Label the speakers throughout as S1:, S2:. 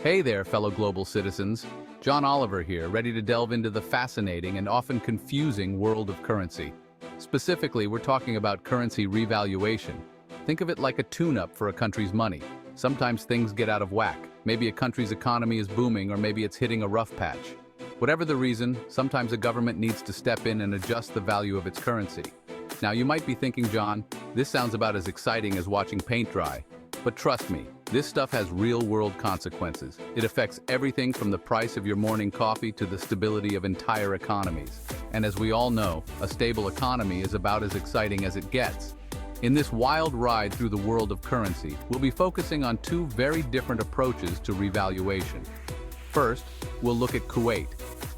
S1: Hey there, fellow global citizens. John Oliver here, ready to delve into the fascinating and often confusing world of currency. Specifically, we're talking about currency revaluation. Think of it like a tune-up for a country's money. Sometimes things get out of whack. Maybe a country's economy is booming, or maybe it's hitting a rough patch. Whatever the reason, sometimes a government needs to step in and adjust the value of its currency. Now, you might be thinking, John, this sounds about as exciting as watching paint dry. But trust me, this stuff has real-world consequences. It affects everything from the price of your morning coffee to the stability of entire economies. And as we all know, a stable economy is about as exciting as it gets. In this wild ride through the world of currency, we'll be focusing on two very different approaches to revaluation. First, we'll look at Kuwait,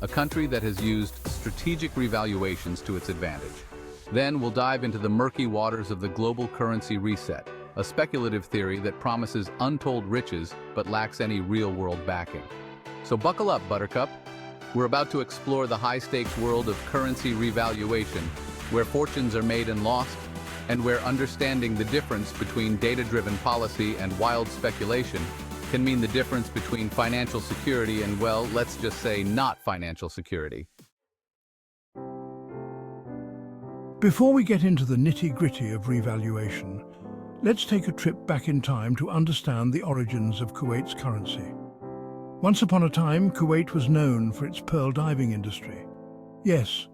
S1: a country that has used strategic revaluations to its advantage. Then we'll dive into the murky waters of the global currency reset, a speculative theory that promises untold riches but lacks any real-world backing. So buckle up, Buttercup. We're about to explore the high-stakes world of currency revaluation, where fortunes are made and lost, and where understanding the difference between data-driven policy and wild speculation can mean the difference between financial security and, well, let's just say not financial security.
S2: Before we get into the nitty-gritty of revaluation, let's take a trip back in time to understand the origins of Kuwait's currency. Once upon a time, Kuwait was known for its pearl diving industry. Yes,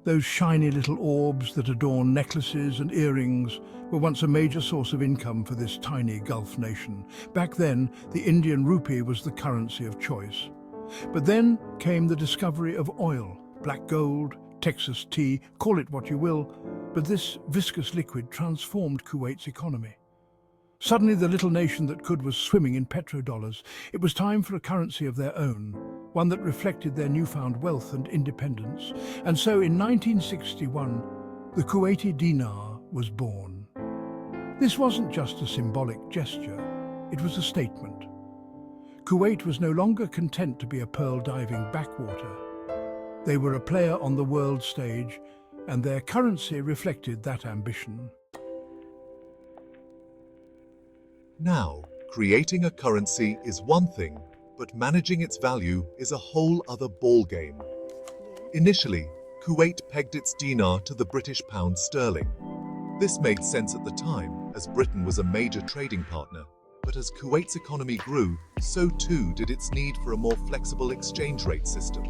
S2: those shiny little orbs that adorn necklaces and earrings were once a major source of income for this tiny Gulf nation. Back then, the Indian rupee was the currency of choice. But then came the discovery of oil, black gold, Texas tea, call it what you will, but this viscous liquid transformed Kuwait's economy. Suddenly, the little nation that could was swimming in petrodollars. It was time for a currency of their own, one that reflected their newfound wealth and independence. And so in 1961, the Kuwaiti dinar was born. This wasn't just a symbolic gesture, it was a statement. Kuwait was no longer content to be a pearl diving backwater. They were a player on the world stage, and their currency reflected that ambition.
S3: Now, creating a currency is one thing, but managing its value is a whole other ballgame. Initially, Kuwait pegged its dinar to the British pound sterling. This made sense at the time, as Britain was a major trading partner. But as Kuwait's economy grew, so too did its need for a more flexible exchange rate system.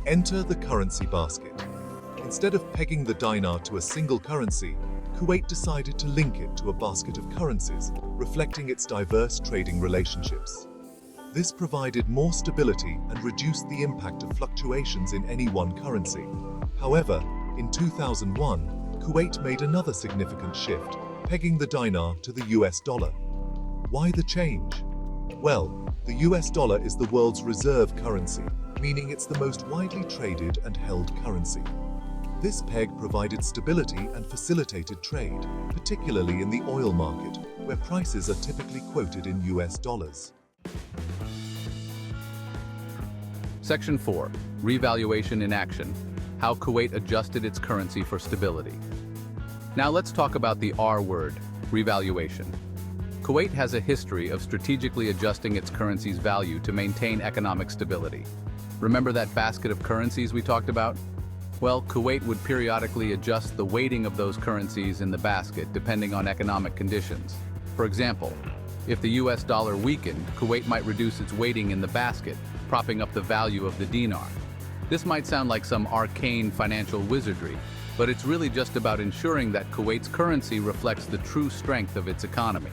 S3: Enter the currency basket. Instead of pegging the dinar to a single currency, Kuwait decided to link it to a basket of currencies, reflecting its diverse trading relationships. This provided more stability and reduced the impact of fluctuations in any one currency. However, in 2001, Kuwait made another significant shift, pegging the dinar to the US dollar. Why the change? Well, the US dollar is the world's reserve currency, meaning it's the most widely traded and held currency. This peg provided stability and facilitated trade, particularly in the oil market, where prices are typically quoted in US dollars.
S1: Section 4. Revaluation in action. How Kuwait adjusted its currency for stability. Now let's talk about the R word, revaluation. Kuwait has a history of strategically adjusting its currency's value to maintain economic stability. Remember that basket of currencies we talked about? Well, Kuwait would periodically adjust the weighting of those currencies in the basket depending on economic conditions. For example, if the US dollar weakened, Kuwait might reduce its weighting in the basket, propping up the value of the dinar. This might sound like some arcane financial wizardry, but it's really just about ensuring that Kuwait's currency reflects the true strength of its economy.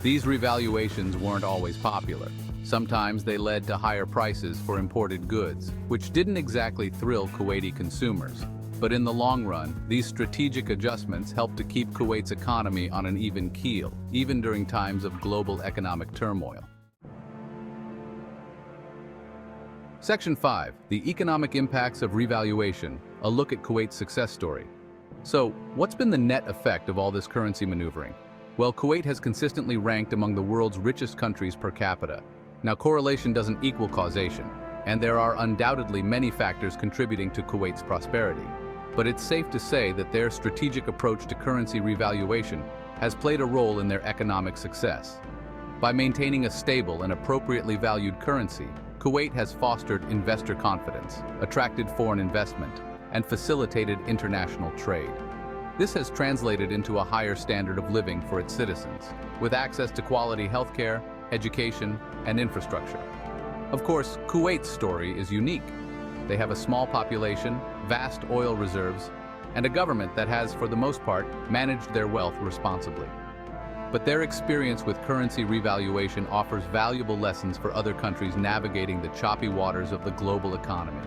S1: These revaluations weren't always popular. Sometimes they led to higher prices for imported goods, which didn't exactly thrill Kuwaiti consumers. But in the long run, these strategic adjustments helped to keep Kuwait's economy on an even keel, even during times of global economic turmoil. Section 5. The economic impacts of revaluation, a look at Kuwait's success story. So, what's been the net effect of all this currency maneuvering? Well, Kuwait has consistently ranked among the world's richest countries per capita. Now, correlation doesn't equal causation, and there are undoubtedly many factors contributing to Kuwait's prosperity. But it's safe to say that their strategic approach to currency revaluation has played a role in their economic success. By maintaining a stable and appropriately valued currency, Kuwait has fostered investor confidence, attracted foreign investment, and facilitated international trade. This has translated into a higher standard of living for its citizens, with access to quality healthcare, education, and infrastructure. Of course, Kuwait's story is unique. They have a small population, vast oil reserves, and a government that has, for the most part, managed their wealth responsibly. But their experience with currency revaluation offers valuable lessons for other countries navigating the choppy waters of the global economy.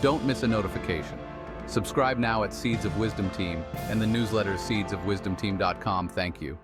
S1: Don't miss a notification. Subscribe now at Seeds of Wisdom Team and the newsletter seedsofwisdomteam.com. Thank you.